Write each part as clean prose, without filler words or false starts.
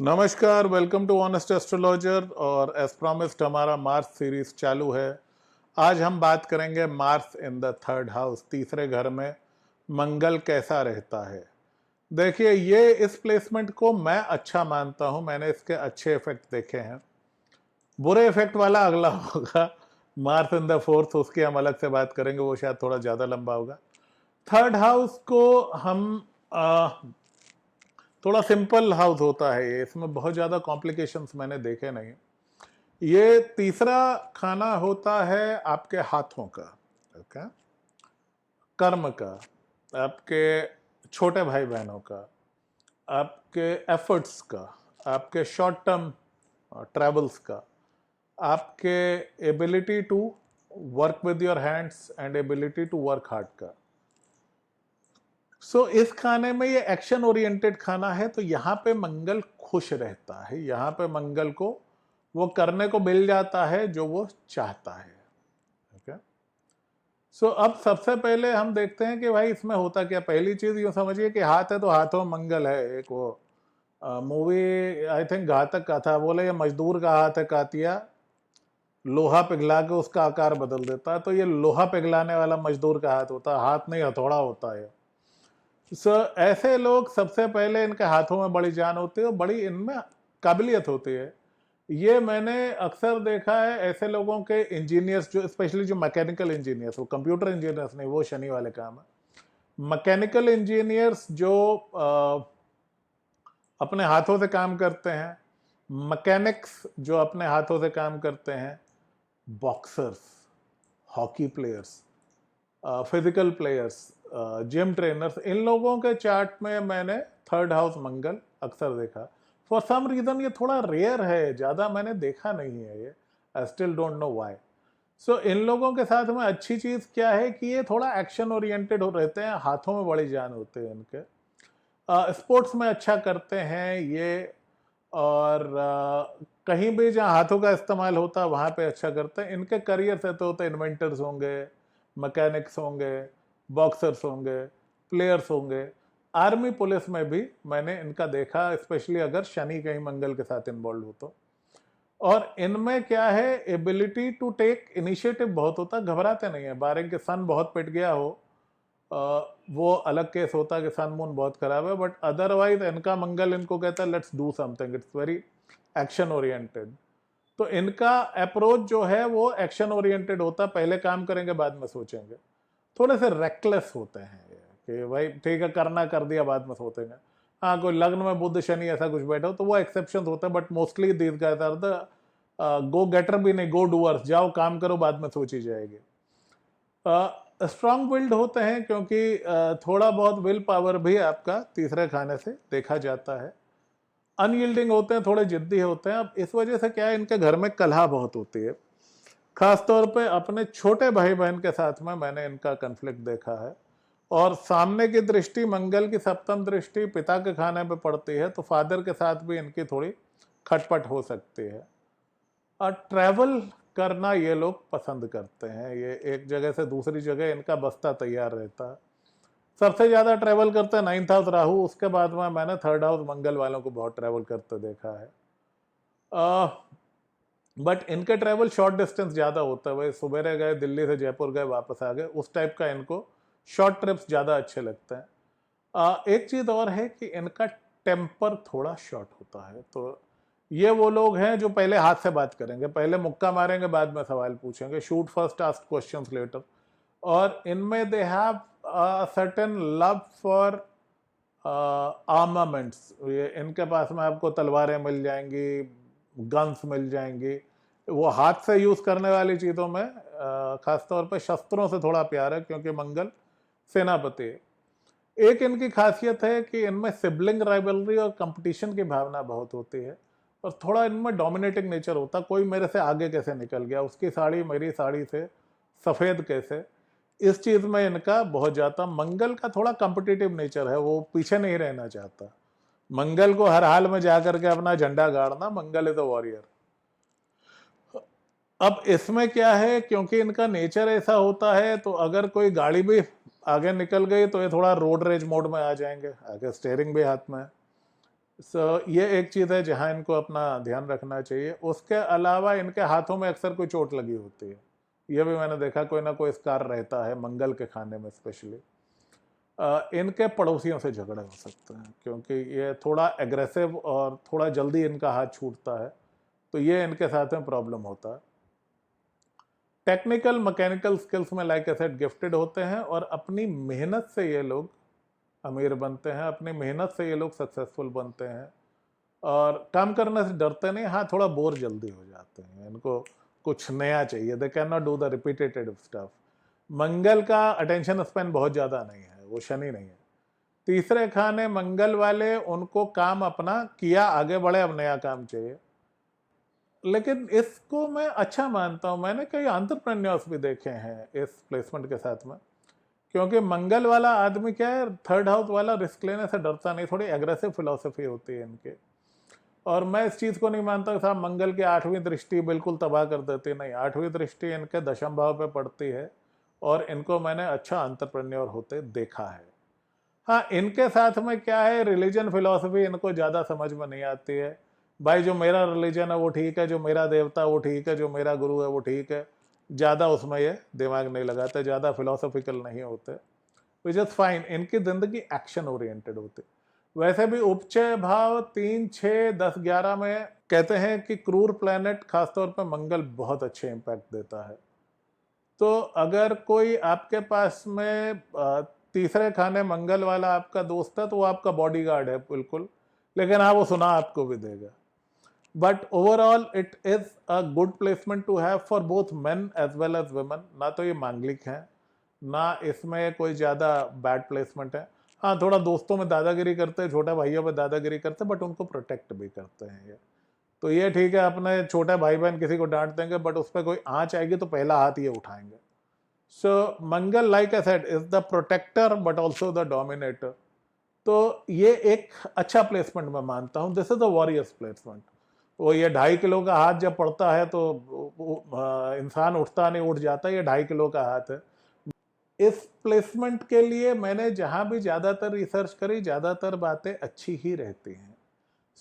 नमस्कार, welcome to honest astrologer. और as promised हमारा मार्स सीरीज चालू है। आज हम बात करेंगे Mars in the third house, तीसरे घर में मंगल कैसा रहता है। देखिए, ये इस प्लेसमेंट को मैं अच्छा मानता हूं, मैंने इसके अच्छे इफेक्ट देखे हैं। बुरे इफेक्ट वाला अगला होगा, मार्स इन द फोर्थ, उसकी हम अलग से बात करेंगे, वो शायद थोड़ा ज्यादा लंबा होगा। थर्ड हाउस को हम थोड़ा सिंपल हाउस होता है ये, इसमें बहुत ज़्यादा कॉम्प्लिकेशंस मैंने देखे नहीं। ये तीसरा खाना होता है आपके हाथों का, ओके, कर्म का, आपके छोटे भाई बहनों का, आपके एफर्ट्स का, आपके शॉर्ट टर्म ट्रैवल्स का, आपके ability to work with your hands and ability to work hard का। इस खाने में ये एक्शन ओरिएंटेड खाना है, तो यहाँ पे मंगल खुश रहता है, यहाँ पे मंगल को वो करने को मिल जाता है जो वो चाहता है। ओके, अब सबसे पहले हम देखते हैं कि भाई इसमें होता क्या। पहली चीज यूं समझिए कि हाथ है तो हाथों में मंगल है। एक वो मूवी आई थिंक घातक का था, बोले ये मजदूर का हाथ है कातिया, लोहा पिघला के उसका आकार बदल देता है। तो ये लोहा पिघलाने वाला मजदूर का हाथ होता है, हाथ नहीं हथौड़ा होता है। ऐसे लोग सबसे पहले इनके हाथों में बड़ी जान होती है और बड़ी इनमें काबिलियत होती है। ये मैंने अक्सर देखा है ऐसे लोगों के, इंजीनियर्स जो, स्पेशली जो मैकेनिकल इंजीनियर्स, वो कंप्यूटर इंजीनियर्स नहीं, वो शनि वाले काम है। मैकेनिकल इंजीनियर्स जो अपने हाथों से काम करते हैं, मैकेनिक्स जो अपने हाथों से काम करते हैं, boxers, hockey players, physical players, gym trainers, इन लोगों के चार्ट में मैंने थर्ड हाउस मंगल अक्सर देखा। फॉर सम रीजन ये थोड़ा रेयर है, ज़्यादा मैंने देखा नहीं है ये। I still don't know why. इन लोगों के साथ में अच्छी चीज़ क्या है कि ये थोड़ा एक्शन ओरिएंटेड हो रहते हैं, हाथों में बड़ी जान होते हैं इनके, स्पोर्ट्स में अच्छा करते हैं ये, और कहीं भी जहाँ हाथों का इस्तेमाल होता है वहाँ पे अच्छा करते हैं। इनके करियर से तो होते इन्वेंटर्स होंगे, मैकेनिक्स होंगे, बॉक्सर्स होंगे, प्लेयर्स होंगे। आर्मी पुलिस में भी मैंने इनका देखा, स्पेशली अगर शनि कहीं मंगल के साथ इन्वॉल्व हो तो। और इनमें क्या है, एबिलिटी टू टेक इनिशिएटिव बहुत होता, घबराते नहीं है। बारह के सन बहुत पिट गया हो, वो अलग केस होता कि सन मून बहुत खराब है, बट अदरवाइज इनका मंगल इनको कहता है let's do something, it's very action oriented. तो इनका अप्रोच जो है वो एक्शन ओरिएंटेड होता, पहले काम करेंगे बाद में सोचेंगे। थोड़े से रेकलेस होते हैं कि भाई ठीक है करना, कर दिया, बाद में सोचेंगे। हाँ, कोई लग्न में बुध शनि ऐसा कुछ बैठा हो तो वो एक्सेप्शन होता है, but mostly these guys are the go getter भी नहीं, गो डूअर्स, जाओ काम करो बाद में सोची जाएगी। स्ट्रांग विल्ड होते हैं क्योंकि थोड़ा बहुत विल पावर भी आपका तीसरे खाने से देखा जाता है। अनयील्डिंग होते हैं, थोड़े जिद्दी होते हैं। अब इस वजह से क्या है, इनके घर में कलह बहुत होती है। खासतौर पे अपने छोटे भाई बहन के साथ में मैंने इनका कन्फ्लिक्ट देखा है। और सामने की दृष्टि, मंगल की सप्तम दृष्टि पिता के खाने पे पड़ती है, तो फादर के साथ भी इनकी थोड़ी खटपट हो सकती है। और ट्रैवल करना ये लोग पसंद करते हैं, ये एक जगह से दूसरी जगह इनका बस्ता तैयार रहता है। सबसे ज़्यादा ट्रैवल करते हैं नाइन्थ हाउस राहु, उसके बाद में मैंने थर्ड हाउस मंगल वालों को बहुत ट्रैवल करते देखा है। बट इनके ट्रैवल शॉर्ट डिस्टेंस ज़्यादा होता है, भाई सुबह गए दिल्ली से जयपुर गए वापस आ गए, उस टाइप का इनको शॉर्ट ट्रिप्स ज़्यादा अच्छे लगते हैं। एक चीज़ और है कि इनका टेम्पर थोड़ा शॉर्ट होता है। तो ये वो लोग हैं जो पहले हाथ से बात करेंगे, पहले मुक्का मारेंगे, बाद में सवाल पूछेंगे, shoot first ask questions letter. और इनमें they have certain love for armaments. ये इनके पास में आपको तलवारें मिल जाएंगी, गन्स मिल जाएंगी। वो हाथ से यूज करने वाली चीजों में खासतौर पर शस्त्रों से थोड़ा प्यार है, क्योंकि मंगल सेनापति है। एक इनकी खासियत है कि इनमें सिबलिंग राइवलरी और कंपटीशन की भावना बहुत होती है, और थोड़ा इनमें डोमिनेटिंग नेचर होता, कोई मेरे से आगे कैसे निकल गया, उसकी साड़ी मेरी साड़ी से सफ़ेद कैसे, इस चीज़ में इनका बहुत ज़्यादा। मंगल का थोड़ा कॉम्पिटिटिव नेचर है, वो पीछे नहीं रहना चाहता। मंगल को हर हाल में जाकर के अपना झंडा गाड़ना, मंगल इज अ वॉरियर। अब इसमें क्या है, क्योंकि इनका नेचर ऐसा होता है, तो अगर कोई गाड़ी भी आगे निकल गई तो ये थोड़ा रोड रेज मोड में आ जाएंगे, आगे स्टेयरिंग भी हाथ में है। ये एक चीज़ है जहाँ इनको अपना ध्यान रखना चाहिए। उसके अलावा इनके हाथों में अक्सर कोई चोट लगी होती है, ये भी मैंने देखा, कोई ना कोई स्कार रहता है मंगल के खाने में स्पेशली। इनके पड़ोसियों से झगड़े हो सकते हैं क्योंकि ये थोड़ा एग्रेसिव और थोड़ा जल्दी इनका हाथ छूटता है, तो ये इनके साथ में प्रॉब्लम होता है। टेक्निकल मैकेनिकल स्किल्स में लाइक आई सेड गिफ्टेड होते हैं और अपनी मेहनत से ये लोग अमीर बनते हैं, अपनी मेहनत से ये लोग सक्सेसफुल बनते हैं और काम करने से डरते नहीं। हाँ, थोड़ा बोर जल्दी हो जाते हैं, इनको कुछ नया चाहिए, they can not do the repetitive stuff. Mangal का अटेंशन स्पैन बहुत ज़्यादा नहीं है, वो शनि नहीं है। तीसरे खाने मंगल वाले, उनको काम अपना किया, आगे बढ़े, अब नया काम चाहिए। लेकिन इसको मैं अच्छा मानता हूँ, मैंने कई एंटरप्रेन्योर्स भी देखे हैं इस प्लेसमेंट के साथ में, क्योंकि मंगल वाला आदमी क्या है, थर्ड हाउस वाला रिस्क लेने से डरता नहीं, थोड़ी एग्रेसिव फिलोसफी होती है इनके। और मैं इस चीज़ को नहीं मानता कि साहब मंगल की 8वीं दृष्टि बिल्कुल तबाह कर देती, नहीं, 8वीं दृष्टि इनके दशम भाव पे पड़ती है और इनको मैंने अच्छा एंटरप्रेन्योर होते देखा है। हाँ, इनके साथ में क्या है, रिलीजन फिलॉसफी इनको ज़्यादा समझ में नहीं आती है। भाई जो मेरा रिलीजन है वो ठीक है, जो मेरा देवता वो ठीक है, जो मेरा गुरु है वो ठीक है, ज़्यादा उसमें ये दिमाग नहीं लगाते, ज़्यादा फिलोसफिकल नहीं होते, विच इज़ फाइन। इनकी ज़िंदगी एक्शन ओरिएंटेड होती। वैसे भी उपचय भाव 3, 6, 10, 11 में कहते हैं कि क्रूर प्लैनेट खासतौर पर मंगल बहुत अच्छे इम्पैक्ट देता है। तो अगर कोई आपके पास में तीसरे खाने मंगल वाला आपका दोस्त है तो वो आपका बॉडीगार्ड है बिल्कुल, लेकिन हाँ वो सुना आपको भी देगा। But overall it is a good placement to have for both men as well as women. ना तो ये मांगलिक है, ना इसमें कोई ज़्यादा बैड प्लेसमेंट है। हाँ, थोड़ा दोस्तों में दादागिरी करते हैं, छोटे भाइयों में दादागिरी करते हैं, बट उनको प्रोटेक्ट भी करते हैं ये। तो ये ठीक है, अपने छोटे भाई बहन किसी को डांट देंगे, बट उस पर कोई आँच आएगी तो पहला हाथ ये उठाएंगे। So Mangal, like I said, is the protector but also the dominator. तो ये एक अच्छा प्लेसमेंट मैं मानता हूँ, this is the warrior's placement. वो ये 2.5 किलो का हाथ जब पड़ता है तो इंसान उठता नहीं, उठ जाता है, ये 2.5 किलो का हाथ है। इस प्लेसमेंट के लिए मैंने जहां भी ज्यादातर रिसर्च करी, ज्यादातर बातें अच्छी ही रहती हैं।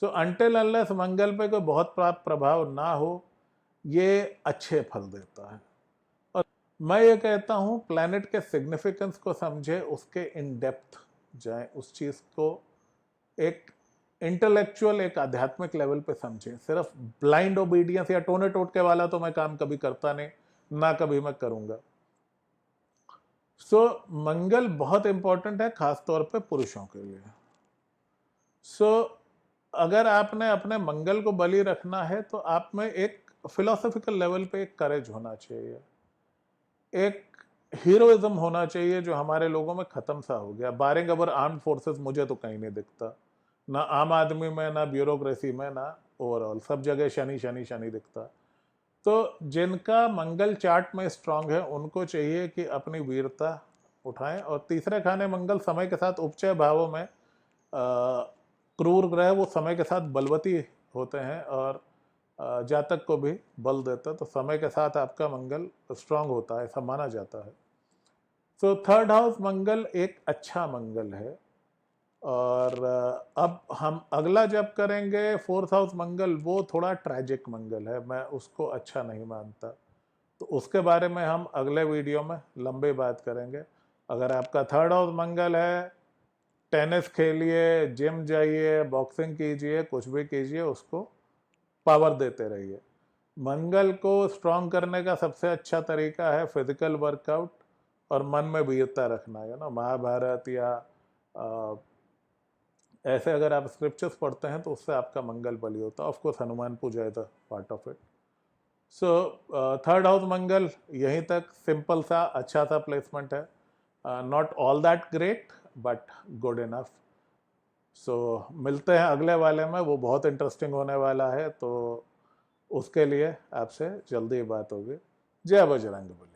सो अनटिल अनलेस मंगल पे कोई बहुत प्रभाव ना हो, ये अच्छे फल देता है। और मैं ये कहता हूँ प्लैनेट के सिग्निफिकेंस को समझे, उसके इन डेप्थ जाए, उस चीज को एक इंटेलेक्चुअल, एक आध्यात्मिक लेवल पे समझें। सिर्फ ब्लाइंड ओबीडियंस या टोने टोटके वाला तो मैं काम कभी करता नहीं, ना कभी मैं करूंगा। मंगल बहुत इंपॉर्टेंट है खासतौर पे पुरुषों के लिए। अगर आपने अपने मंगल को बलि रखना है तो आप में एक फिलोसॉफिकल लेवल पे एक करेज होना चाहिए, एक हीरोइज्म होना चाहिए जो हमारे लोगों में खत्म सा हो गया। बारिंग अवर आर्म्ड फोर्सेस मुझे तो कहीं नहीं दिखता, ना आम आदमी में, ना ब्यूरोक्रेसी में, ना ओवरऑल, सब जगह शनि शनि शनि दिखता। तो जिनका मंगल चार्ट में स्ट्रांग है उनको चाहिए कि अपनी वीरता उठाएं। और तीसरे खाने मंगल समय के साथ उपचय भावों में क्रूर ग्रह, वो समय के साथ बलवती होते हैं और जातक को भी बल देता है। तो समय के साथ आपका मंगल स्ट्रांग होता है, ऐसा माना जाता है। थर्ड हाउस मंगल एक अच्छा मंगल है। और अब हम अगला जब करेंगे फोर्थ हाउस मंगल, वो थोड़ा ट्रैजिक मंगल है, मैं उसको अच्छा नहीं मानता। तो उसके बारे में हम अगले वीडियो में लंबी बात करेंगे। अगर आपका थर्ड हाउस मंगल है, टेनिस खेलिए, जिम जाइए, बॉक्सिंग कीजिए, कुछ भी कीजिए, उसको पावर देते रहिए। मंगल को स्ट्रांग करने का सबसे अच्छा तरीका है फिजिकल वर्कआउट और मन में वीरता रखना है ना। महाभारत या ऐसे अगर आप स्क्रिप्चर्स पढ़ते हैं तो उससे आपका मंगल बली होता है। Of course Hanuman puja is the part of it. Third house Mangal यहीं तक, सिंपल सा अच्छा सा प्लेसमेंट है, not all that great but good enough. मिलते हैं अगले वाले में, वो बहुत इंटरेस्टिंग होने वाला है, तो उसके लिए आपसे जल्दी बात होगी। जय बजरंग बली।